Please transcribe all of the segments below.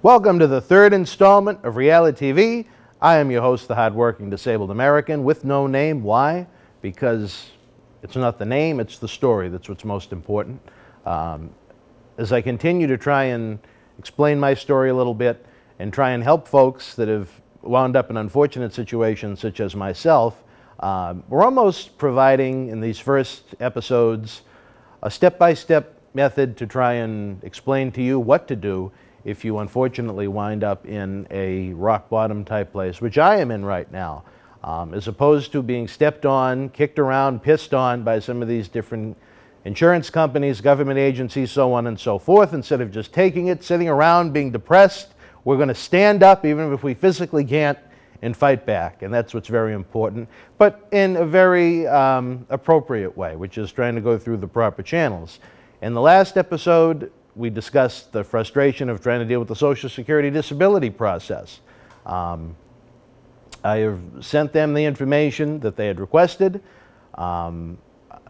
Welcome to the third installment of realiTV. I am your host, the hardworking disabled American with no name. Why? Because it's not the name, it's the story that's what's most important. As I continue to try and explain my story a little bit and try and help folks that have wound up in unfortunate situations such as myself, we're almost providing in these first episodes a step-by-step method to try and explain to you what to do if you unfortunately wind up in a rock bottom type place, which I am in right now, as opposed to being stepped on, kicked around, pissed on by some of these different insurance companies, government agencies, so on and so forth. Instead of just taking it, sitting around, being depressed, we're going to stand up even if we physically can't and fight back. And that's what's very important, but in a very appropriate way, which is trying to go through the proper channels. In the last episode, we discussed the frustration of trying to deal with the Social Security disability process. I have sent them the information that they had requested. I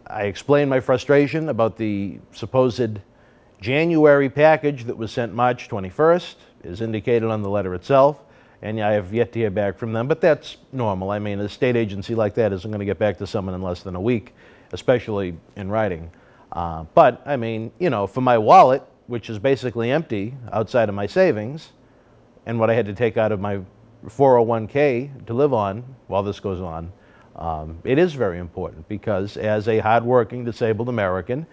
explained my frustration about the supposed January package that was sent March 21st, as indicated on the letter itself, and I have yet to hear back from them, but that's normal. I mean, a state agency like that isn't going to get back to someone in less than a week, especially in writing. But, I mean, you know, for my wallet, which is basically empty outside of my savings, and what I had to take out of my 401k to live on while this goes on, it is very important because as a hardworking disabled American,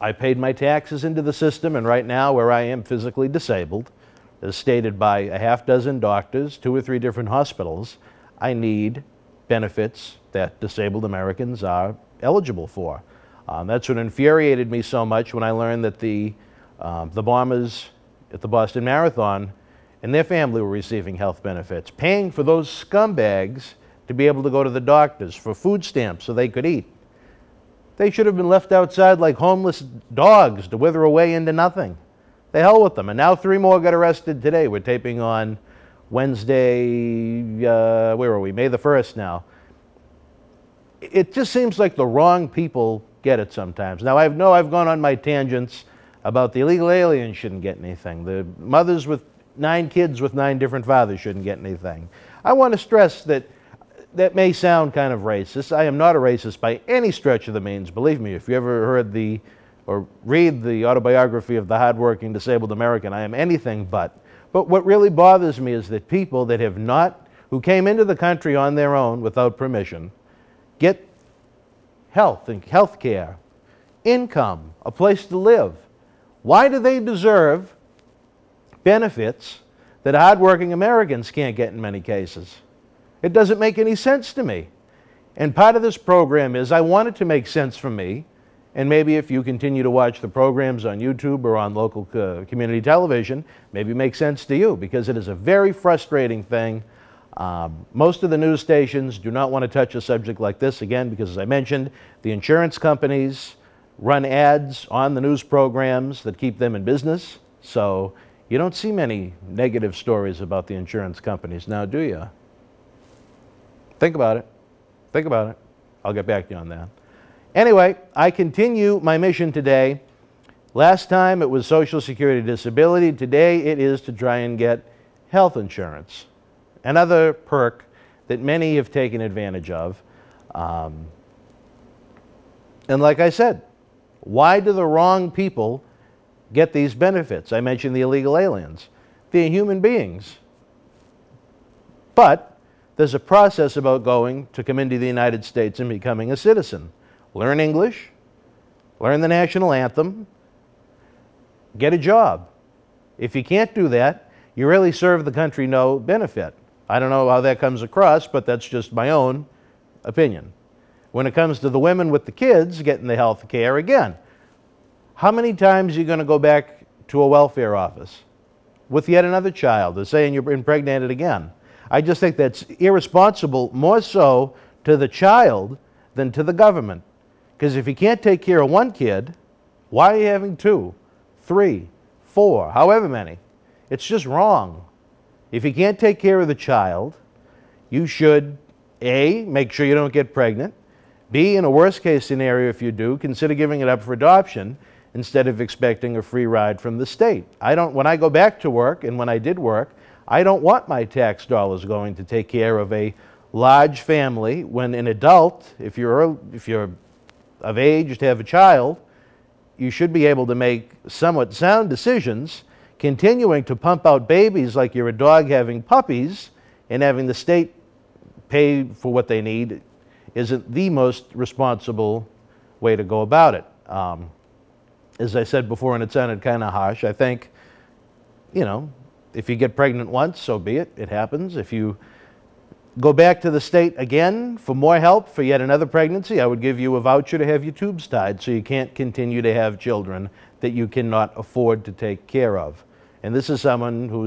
I paid my taxes into the system, and right now where I am physically disabled, as stated by a half dozen doctors, 2 or 3 different hospitals, I need benefits that disabled Americans are eligible for. That's what infuriated me so much when I learned that the bombers at the Boston Marathon and their family were receiving health benefits, paying for those scumbags to be able to go to the doctors for food stamps so they could eat. They should have been left outside like homeless dogs to wither away into nothing. The hell with them. And now 3 more got arrested today. We're taping on Wednesday, where are we? May the 1st now. It just seems like the wrong people get it sometimes. Now, I know I've gone on my tangents about the illegal aliens shouldn't get anything. The mothers with 9 kids with 9 different fathers shouldn't get anything. I want to stress that that may sound kind of racist. I am not a racist by any stretch of the means. Believe me, if you ever heard or read the autobiography of the hardworking disabled American, I am anything but. But what really bothers me is that people that who came into the country on their own without permission, get health and health care, income, a place to live. Why do they deserve benefits that hardworking Americans can't get in many cases? It doesn't make any sense to me. And part of this program is I want it to make sense for me, and maybe if you continue to watch the programs on YouTube or on local community television, maybe it makes sense to you, because it is a very frustrating thing. Most of the news stations do not want to touch a subject like this, again, because as I mentioned, the insurance companies run ads on the news programs that keep them in business. So you don't see many negative stories about the insurance companies now, do you? Think about it. Think about it. I'll get back to you on that. Anyway, I continue my mission today. Last time it was Social Security disability. Today it is to try and get health insurance, another perk that many have taken advantage of. And like I said, why do the wrong people get these benefits? I mentioned the illegal aliens. They're human beings. But there's a process about to come into the United States and becoming a citizen. Learn English, learn the national anthem, get a job. If you can't do that, you really serve the country no benefit. I don't know how that comes across, but that's just my own opinion. When it comes to the women with the kids getting the health care, again, how many times are you going to go back to a welfare office with yet another child? They're saying you're impregnated again. I just think that's irresponsible, more so to the child than to the government. Because if you can't take care of 1 kid, why are you having 2, 3, 4, however many? It's just wrong. If you can't take care of the child, you should, A, make sure you don't get pregnant, B, in a worst case scenario, if you do, consider giving it up for adoption, instead of expecting a free ride from the state. When I go back to work, and when I did work, I don't want my tax dollars going to take care of a large family when an adult, if you're of age to have a child, you should be able to make somewhat sound decisions. Continuing to pump out babies like you're a dog having puppies and having the state pay for what they need isn't the most responsible way to go about it. As I said before, and it sounded kind of harsh, I think, if you get pregnant once, so be it. It happens. If you go back to the state again for more help for yet another pregnancy, I would give you a voucher to have your tubes tied so you can't continue to have children that you cannot afford to take care of. And this is someone who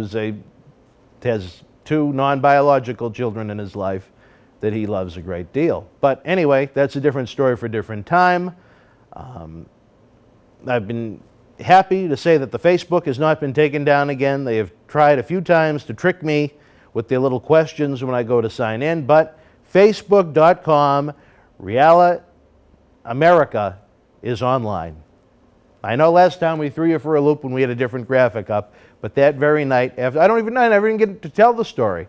has 2 non-biological children in his life that he loves a great deal. But anyway, that's a different story for a different time. I've been happy to say that the Facebook has not been taken down again. They have tried a few times to trick me with their little questions when I go to sign in, but Facebook.com, realiAmerica is online. I know last time we threw you for a loop when we had a different graphic up, but that very night, I never even get to tell the story.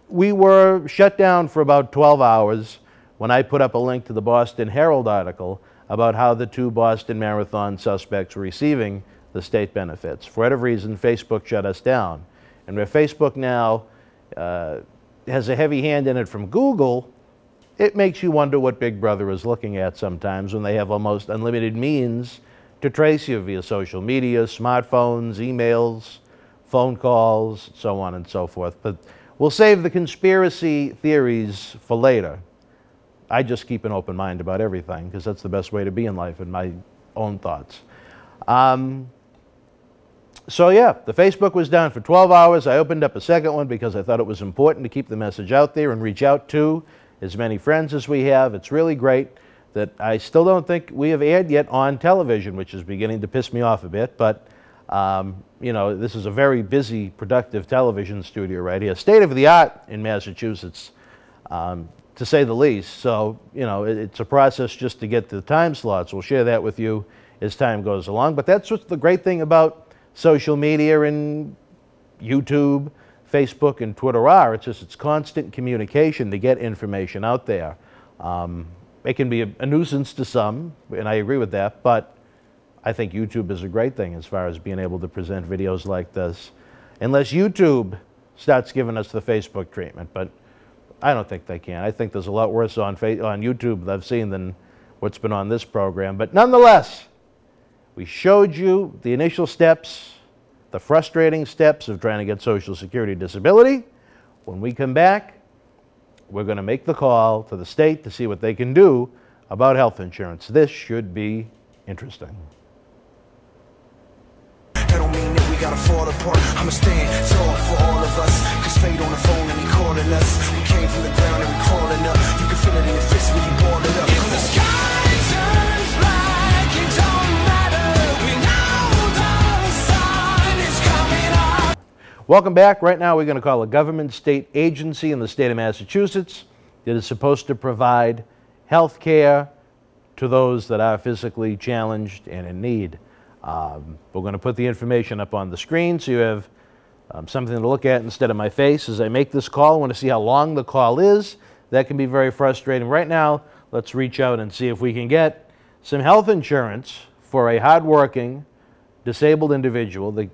We were shut down for about 12 hours when I put up a link to the Boston Herald article about how the 2 Boston Marathon suspects were receiving the state benefits. For whatever reason, Facebook shut us down. And where Facebook now has a heavy hand in it from Google, it makes you wonder what Big Brother is looking at sometimes when they have almost unlimited means to trace you via social media, smartphones, emails, phone calls, so on and so forth. But we'll save the conspiracy theories for later. I just keep an open mind about everything because that's the best way to be in life, in my own thoughts. So yeah, the Facebook was down for 12 hours. I opened up a second one because I thought it was important to keep the message out there and reach out to as many friends as we have. It's really great that I still don't think we have aired yet on television, which is beginning to piss me off a bit. But, this is a very busy, productive television studio right here. State of the art in Massachusetts, to say the least. So, it's a process just to get the time slots. We'll share that with you as time goes along. But that's what's the great thing about social media and YouTube, Facebook, and Twitter are. It's constant communication to get information out there. It can be a nuisance to some, and I agree with that, but I think YouTube is a great thing as far as being able to present videos like this. Unless YouTube starts giving us the Facebook treatment, but I don't think they can. I think there's a lot worse on YouTube that I've seen than what's been on this program. But nonetheless, we showed you the initial steps, the frustrating steps of trying to get Social Security disability. When we come back, we're going to make the call to the state to see what they can do about health insurance. This should be interesting. That don't mean that we gotta fall apart. I'ma stand tall for all of us. Cause fate on the phone and he calling us. We came from the ground and we crawling up. You can feel it in your fist when you balling up. If the sky turns black, it don't matter. We know the sun is coming up. Welcome back. Right now we're going to call a government state agency in the state of Massachusetts that is supposed to provide health care to those that are physically challenged and in need. We're going to put the information up on the screen so you have something to look at instead of my face as I make this call. I want to see how long the call is. That can be very frustrating. Right now, let's reach out and see if we can get some health insurance for a hardworking, disabled individual that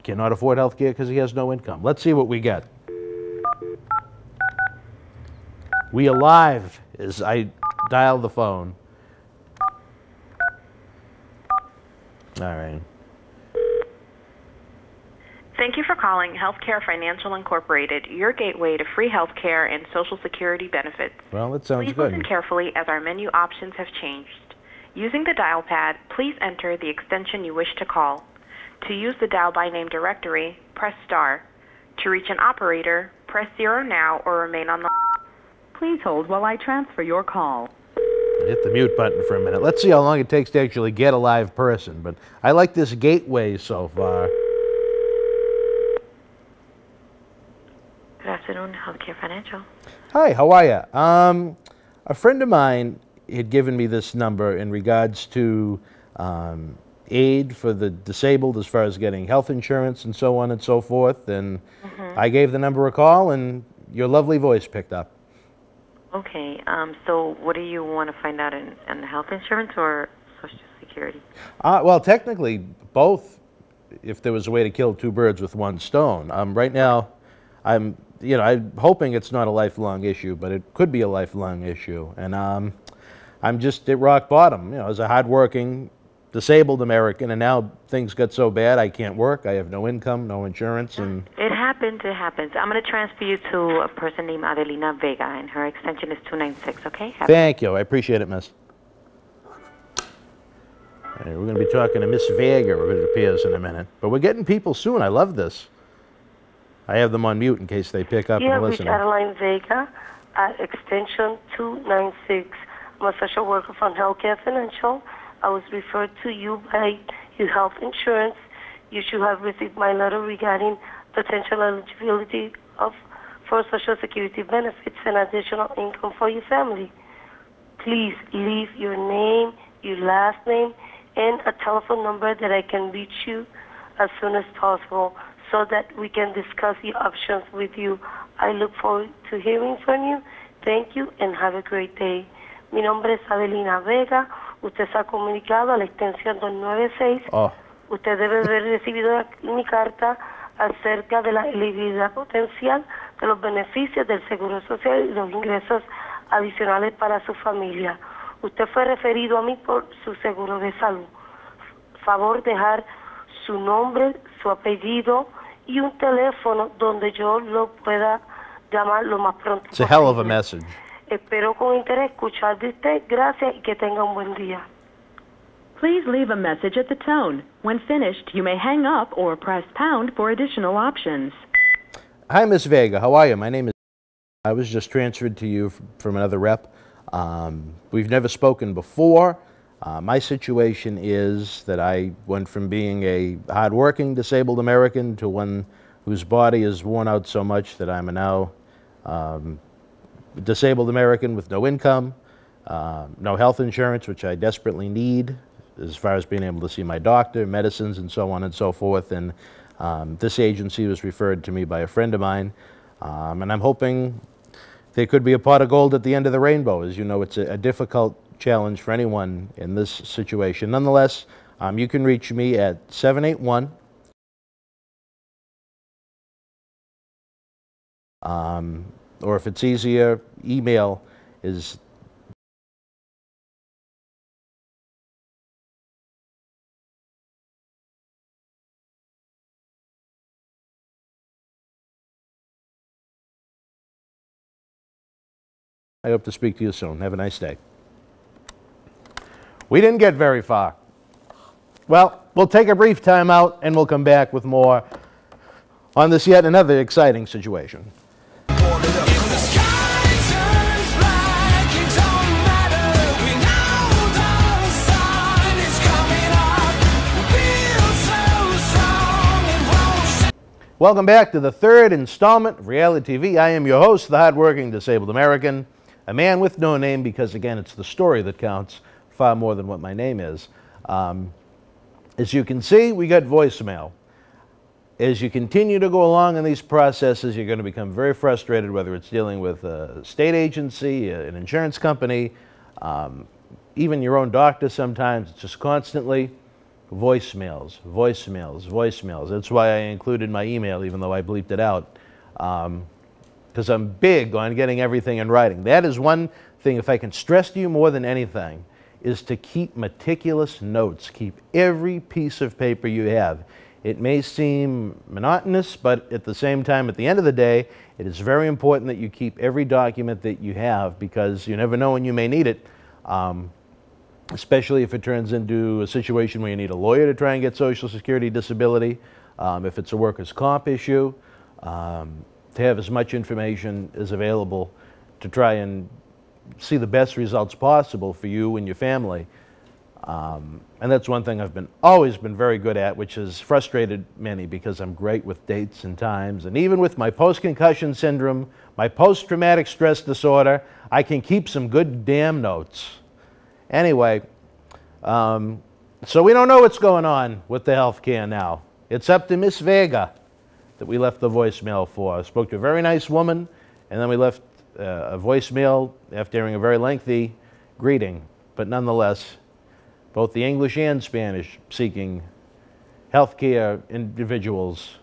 cannot afford health care because he has no income. Let's see what we get. We are live as I dial the phone. All right. Thank you for calling Healthcare Financial Incorporated, your gateway to free health care and Social Security benefits. Well, that sounds Please good. listen carefully as our menu options have changed. Using the dial pad, please enter the extension you wish to call. To use the dial by name directory, press star. To reach an operator, press 0 now or remain on the line. Please hold while I transfer your call. Hit the mute button for a minute. Let's see how long it takes to actually get a live person. But I like this gateway so far. Good afternoon, Healthcare Financial. Hi, how are you? A friend of mine had given me this number in regards to aid for the disabled as far as getting health insurance and so on and so forth. And I gave the number a call, and your lovely voice picked up. Okay. So what do you want to find out in health insurance or Social Security? Well, technically, both, if there was a way to kill two birds with one stone. Right now, I'm hoping it's not a lifelong issue, but it could be a lifelong issue. And I'm just at rock bottom, as a hardworking, disabled American, and now things got so bad I can't work. I have no income, no insurance, and It happens. I'm going to transfer you to a person named Adelina Vega, and her extension is 296, okay? Thank you. I appreciate it, miss. We're going to be talking to Miss Vega, it appears, in a minute. But we're getting people soon. I love this. I have them on mute in case they pick up and listen. You have reached Adeline Vega at extension 296. I'm a social worker from Healthcare Financial. I was referred to you by your health insurance. You should have received my letter regarding potential eligibility for Social Security benefits and additional income for your family. Please leave your name, your last name, and a telephone number that I can reach you as soon as possible so that we can discuss your options with you. I look forward to hearing from you. Thank you and have a great day. Mi nombre es Adelina Vega. Usted se ha comunicado a la extensión 296. Usted debe haber recibido mi carta acerca de la elegibilidad potencial de los beneficios del Seguro Social y los ingresos adicionales para su familia. Usted fue referido a mí por su seguro de salud. Favor dejar su nombre, su apellido y un teléfono donde yo lo pueda llamar lo más pronto posible. It's a hell of a message. Espero con interés escuchar de usted. Gracias y que tenga un buen día. Please leave a message at the tone. When finished, you may hang up or press pound for additional options. Hi, Miss Vega. How are you? My name is... I was just transferred to you from another rep. We've never spoken before. My situation is that I went from being a hardworking disabled American to one whose body is worn out so much that I'm a now disabled American with no income, no health insurance, which I desperately need as far as being able to see my doctor, medicines, and so on and so forth. And this agency was referred to me by a friend of mine, and I'm hoping there could be a pot of gold at the end of the rainbow. As you know, it's a difficult challenge for anyone in this situation. Nonetheless, you can reach me at 781 or if it's easier, email is I hope to speak to you soon. Have a nice day. We didn't get very far. Well, we'll take a brief time out and we'll come back with more on this yet another exciting situation. Welcome back to the third installment of realiTV. I am your host, the hardworking disabled American, a man with no name because, again, it's the story that counts far more than what my name is. As you can see, we got voicemail. As you continue to go along in these processes, you're going to become very frustrated, whether it's dealing with a state agency, an insurance company, even your own doctor sometimes. It's just constantly voicemails, voicemails, voicemails. That's why I included my email, even though I bleeped it out, because I'm big on getting everything in writing. That is one thing, if I can stress to you more than anything, is to keep meticulous notes. Keep every piece of paper you have. It may seem monotonous, but at the same time, at the end of the day, it is very important that you keep every document that you have, because you never know when you may need it. Especially if it turns into a situation where you need a lawyer to try and get Social Security disability, if it's a workers' comp issue, to have as much information as available to try and see the best results possible for you and your family. And that's one thing I've always been very good at, which has frustrated many because I'm great with dates and times. And even with my post-concussion syndrome, my post-traumatic stress disorder, I can keep some good damn notes. Anyway, So we don't know what's going on with the health care now. It's up to Miss Vega that we left the voicemail for. I spoke to a very nice woman, and then we left a voicemail after hearing a very lengthy greeting. But nonetheless, both the English and Spanish seeking health care individuals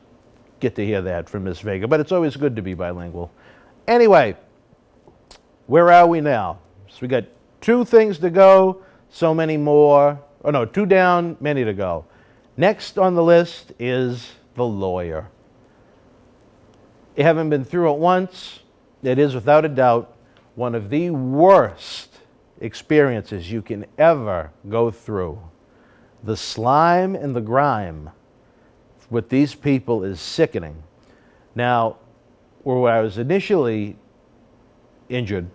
get to hear that from Miss Vega. But it's always good to be bilingual. Anyway, where are we now? So we got 2 things to go, so many more. Oh no, 2 down, many to go. Next on the list is the lawyer. You haven't been through it once. It is without a doubt one of the worst experiences you can ever go through. The slime and the grime with these people is sickening. Now, where I was initially injured,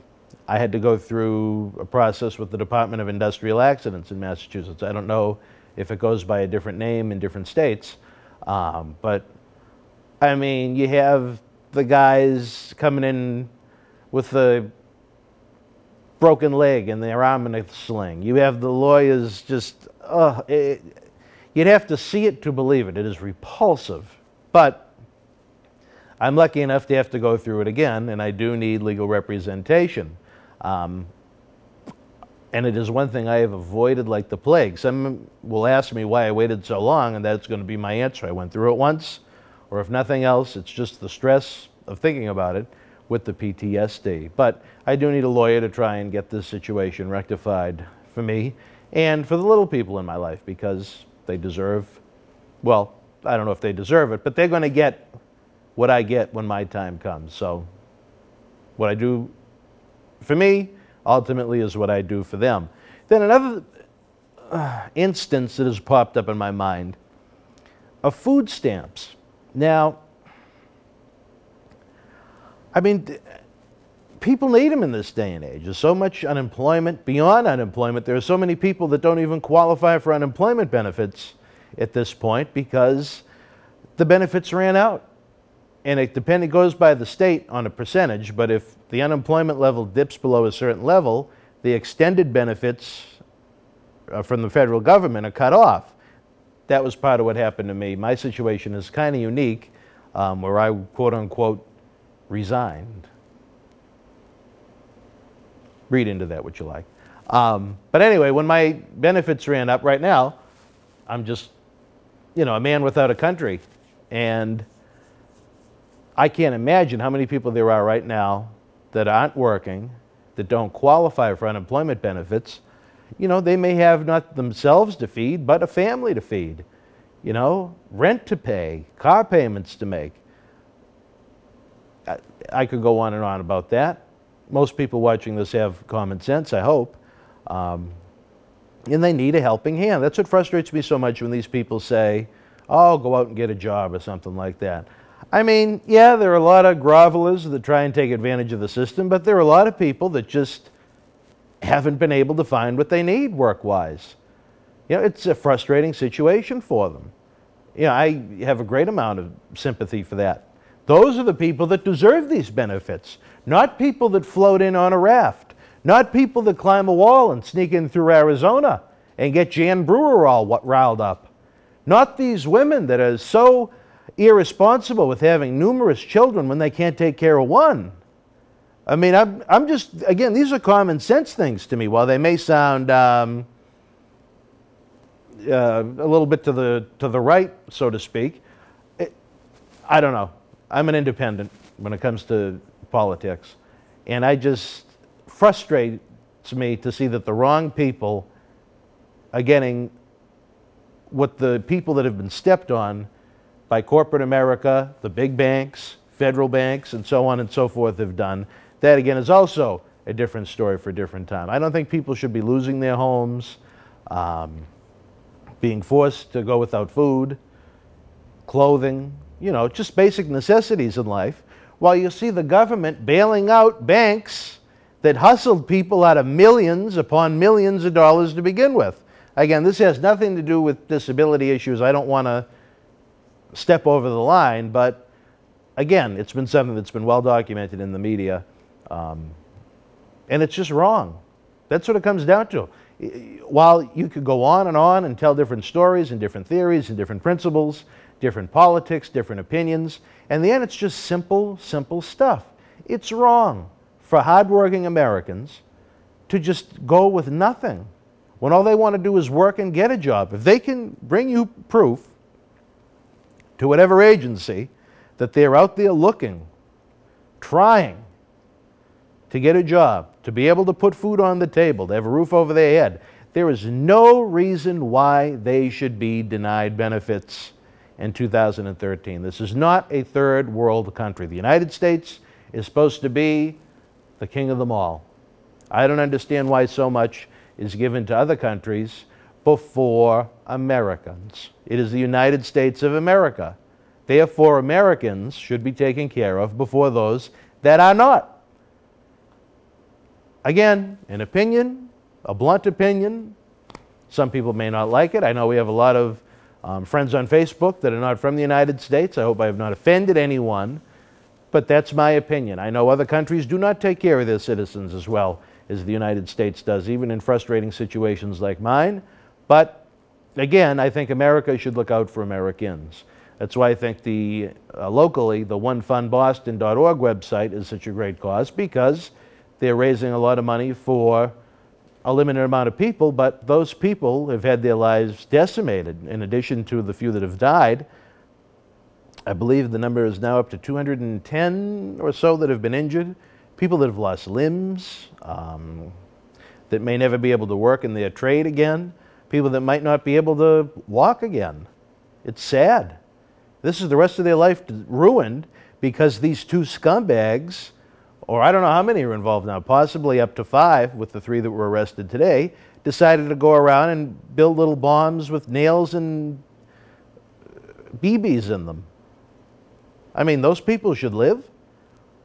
I had to go through a process with the Department of Industrial Accidents in Massachusetts. I don't know if it goes by a different name in different states, but I mean, you have the guys coming in with the broken leg and their arm in a sling. You have the lawyers just, you'd have to see it to believe it. It is repulsive. But I'm lucky enough to have to go through it again, and I do need legal representation. And it is one thing I have avoided like the plague. Some will ask me why I waited so long, and that's going to be my answer. I went through it once, or if nothing else, it's just the stress of thinking about it with the PTSD. But I do need a lawyer to try and get this situation rectified for me and for the little people in my life, because they deserve, well, I don't know if they deserve it, but they're going to get what I get when my time comes. So what I do for me ultimately is what I do for them. Then another instance that has popped up in my mind of food stamps. Now, I mean, people need them in this day and age. There's so much unemployment. Beyond unemployment, there are so many people that don't even qualify for unemployment benefits at this point because the benefits ran out. And it goes by the state on a percentage, but if the unemployment level dips below a certain level, the extended benefits from the federal government are cut off. That was part of what happened to me. My situation is kind of unique, where I, quote unquote, resigned. Read into that what you like. But anyway, when my benefits ran up, right now, I'm just, a man without a country. And I can't imagine how many people there are right now that aren't working, that don't qualify for unemployment benefits. They may have not themselves to feed, but a family to feed. Rent to pay, car payments to make. I could go on and on about that. Most people watching this have common sense, I hope. And they need a helping hand. That's what frustrates me so much when these people say, oh, go out and get a job or something like that. I mean, yeah, there are a lot of grovelers that try and take advantage of the system, but there are a lot of people that just haven't been able to find what they need work-wise. It's a frustrating situation for them. I have a great amount of sympathy for that. Those are the people that deserve these benefits, not people that float in on a raft, not people that climb a wall and sneak in through Arizona and get Jan Brewer all riled up. Not these women that are so irresponsible with having numerous children when they can't take care of one. I mean, I'm just, again, these are common sense things to me. While they may sound a little bit to the right, so to speak, I don't know. I'm an independent when it comes to politics, and I just frustrates me to see that the wrong people are getting what the people that have been stepped on by corporate America, the big banks, federal banks, and so on and so forth have done. That, again, is also a different story for a different time. I don't think people should be losing their homes, being forced to go without food, clothing, just basic necessities in life, while you see the government bailing out banks that hustled people out of millions upon millions of dollars to begin with. Again, this has nothing to do with disability issues. I don't want to step over the line, but again, it's been something that's been well documented in the media, and it's just wrong. That's what it comes down to. while you could go on and tell different stories and different theories and different principles, different politics, different opinions, in the end it's just simple, simple stuff. It's wrong for hardworking Americans to just go with nothing when all they want to do is work and get a job. If they can bring you proof to whatever agency that they're out there looking, trying to get a job, to be able to put food on the table, to have a roof over their head, there is no reason why they should be denied benefits in 2013. This is not a third world country. The United States is supposed to be the king of them all. I don't understand why so much is given to other countries before Americans. It is the United States of America. Therefore, Americans should be taken care of before those that are not. Again, an opinion, a blunt opinion. Some people may not like it. I know we have a lot of friends on Facebook that are not from the United States. I hope I have not offended anyone, but that's my opinion. I know other countries do not take care of their citizens as well as the United States does, even in frustrating situations like mine. But again, I think America should look out for Americans. That's why I think the locally, the onefundboston.org website is such a great cause, because they're raising a lot of money for a limited amount of people, but those people have had their lives decimated. In addition to the few that have died, I believe the number is now up to 210 or so that have been injured. People that have lost limbs, that may never be able to work in their trade again, people that might not be able to walk again. It's sad. This is the rest of their life ruined because these two scumbags, or I don't know how many are involved now, possibly up to 5 with the 3 that were arrested today, decided to go around and build little bombs with nails and BBs in them. I mean, those people should live.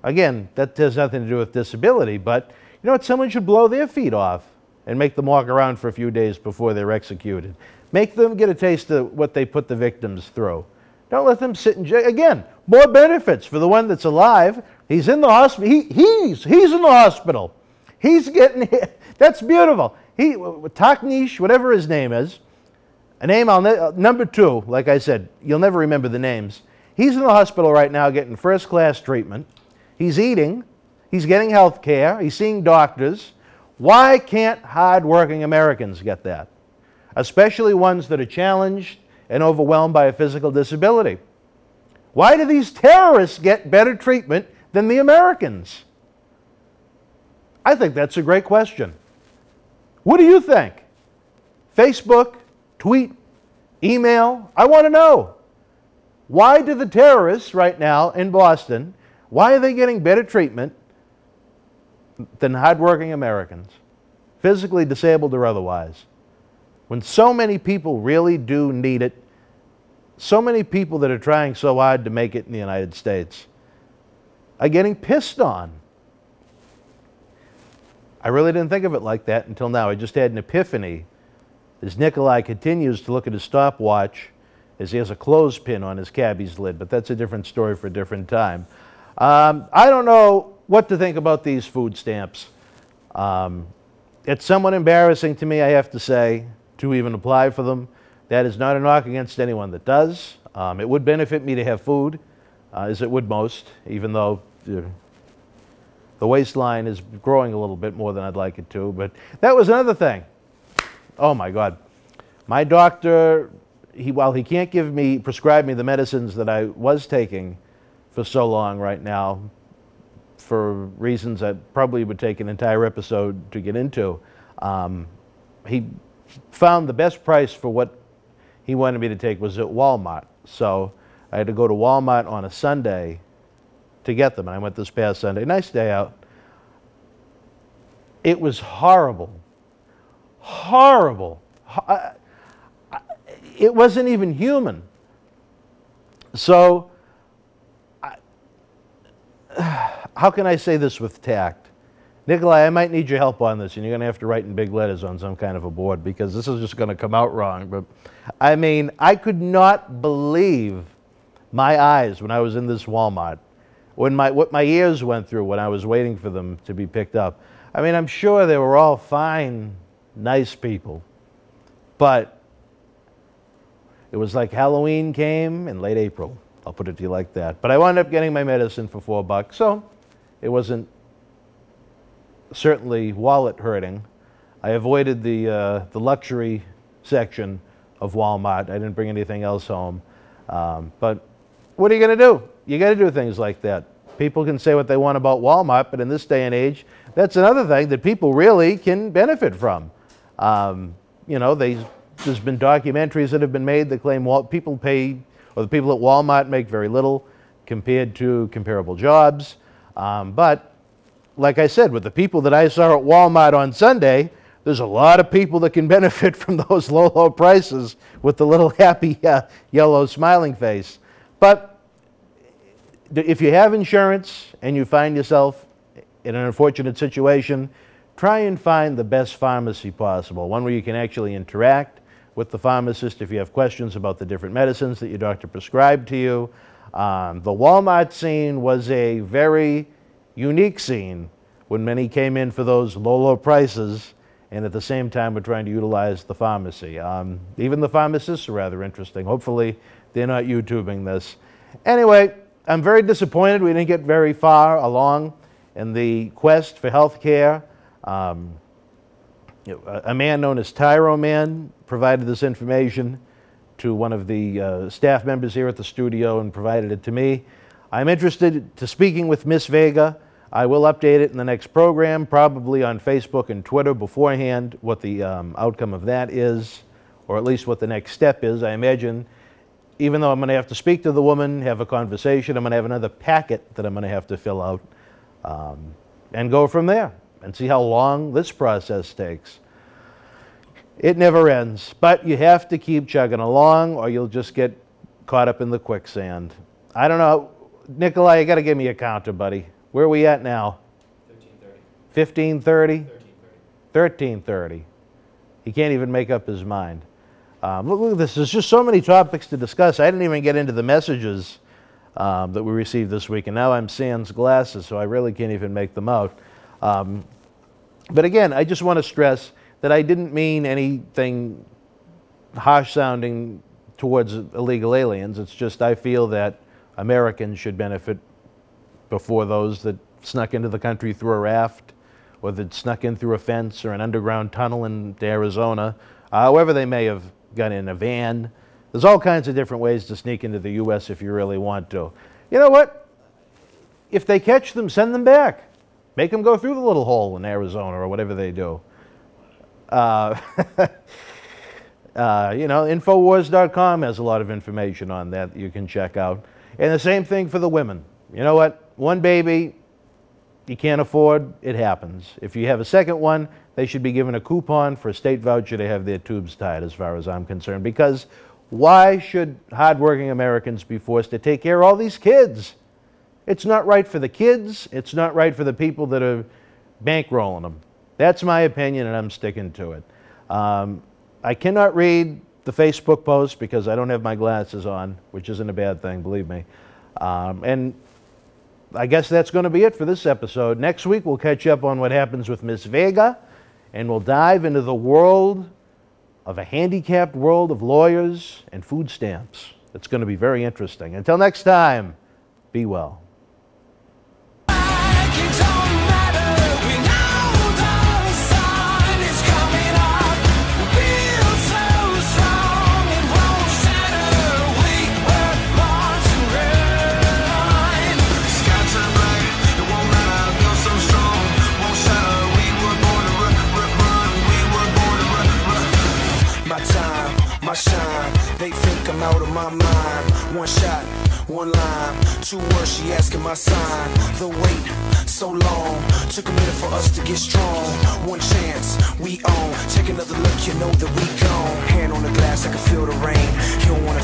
Again, that has nothing to do with disability, but you know what? Someone should blow their feet off and make them walk around for a few days before they're executed. Make them get a taste of what they put the victims through. Don't let them sit in jail. Again, more benefits for the one that's alive. He's in the hospital. He's in the hospital. He's getting, that's beautiful. Taknish, whatever his name is, a name number 2, like I said, you'll never remember the names. He's in the hospital right now getting first-class treatment. He's eating. He's getting health care. He's seeing doctors. Why can't hard-working Americans get that? Especially ones that are challenged and overwhelmed by a physical disability. Why do these terrorists get better treatment than the Americans? I think that's a great question. What do you think? Facebook, tweet, email, I want to know. Why do the terrorists right now in Boston, why are they getting better treatment than hardworking Americans, physically disabled or otherwise? When so many people really do need it, so many people that are trying so hard to make it in the United States are getting pissed on. I really didn't think of it like that until now. I just had an epiphany as Nikolai continues to look at his stopwatch as he has a clothespin on his cabbie's lid, but that's a different story for a different time. I don't know what to think about these food stamps. It's somewhat embarrassing to me, I have to say, to even apply for them. That is not a knock against anyone that does. It would benefit me to have food, as it would most, even though the waistline is growing a little bit more than I'd like it to. But that was another thing. Oh my God. My doctor, while he can't prescribe me the medicines that I was taking for so long right now, for reasons that probably would take an entire episode to get into, he found the best price for what he wanted me to take was at Walmart. So I had to go to Walmart on a Sunday to get them. And I went this past Sunday. Nice day out. It was horrible. Horrible. It wasn't even human. So how can I say this with tact? Nikolai, I might need your help on this, and you're going to have to write in big letters on some kind of a board, because this is just going to come out wrong. But I mean, I could not believe my eyes when I was in this Walmart, what my ears went through when I was waiting for them to be picked up. I mean, I'm sure they were all fine nice people. But it was like Halloween came in late April. I'll put it to you like that. But I wound up getting my medicine for $4, so it wasn't certainly wallet hurting. I avoided the luxury section of Walmart. I didn't bring anything else home. But what are you going to do? You got to do things like that. People can say what they want about Walmart, but in this day and age, that's another thing that people really can benefit from. You know, there's been documentaries that have been made that claim people pay, or the people at Walmart make very little compared to comparable jobs. But like I said, with the people that I saw at Walmart on Sunday, there's a lot of people that can benefit from those low, low prices with the little happy yellow smiling face. But if you have insurance and you find yourself in an unfortunate situation, try and find the best pharmacy possible, one where you can actually interact with the pharmacist if you have questions about the different medicines that your doctor prescribed to you. The Walmart scene was a very unique scene when many came in for those low, low prices and at the same time were trying to utilize the pharmacy. Even the pharmacists are rather interesting. Hopefully they're not YouTubing this. Anyway, I'm very disappointed we didn't get very far along in the quest for health care. A man known as Tyro Man provided this information to one of the staff members here at the studio and provided it to me. I'm interested to speaking with Miss Vega. I will update it in the next program, probably on Facebook and Twitter beforehand, what the outcome of that is, or at least what the next step is. I imagine, even though I'm going to have to speak to the woman, have a conversation, I'm going to have another packet that I'm going to have to fill out and go from there and see how long this process takes. It never ends, but you have to keep chugging along or you'll just get caught up in the quicksand. I don't know. Nikolai, you got to give me a counter, buddy. Where are we at now? 15:30? 13:30. He can't even make up his mind. Look at this. There's just so many topics to discuss. I didn't even get into the messages that we received this week, and now I'm sans glasses, so I really can't even make them out. But again, I just want to stress that I didn't mean anything harsh-sounding towards illegal aliens. It's just I feel that Americans should benefit before those that snuck into the country through a raft or that snuck in through a fence or an underground tunnel into Arizona, however they may have got in a van. There's all kinds of different ways to sneak into the U.S. if you really want to. You know what? If they catch them, send them back. Make them go through the little hole in Arizona or whatever they do. Infowars.com has a lot of information on that you can check out. And the same thing for the women. You know what? One baby you can't afford, it happens. If you have a second one, they should be given a coupon for a state voucher to have their tubes tied, as far as I'm concerned. Because why should hardworking Americans be forced to take care of all these kids? It's not right for the kids. It's not right for the people that are bankrolling them. That's my opinion, and I'm sticking to it. I cannot read the Facebook post because I don't have my glasses on, which isn't a bad thing, believe me. And I guess that's going to be it for this episode. Next week, we'll catch up on what happens with Miss Vega, and we'll dive into the world of a handicapped world of lawyers and food stamps. It's going to be very interesting. Until next time, be well. My shine, they think I'm out of my mind. One shot, one line, 2 words, she asking my sign. The wait, so long, took a minute for us to get strong. One chance, we own. Take another look, you know that we gone. Hand on the glass, I can feel the rain. You don't wanna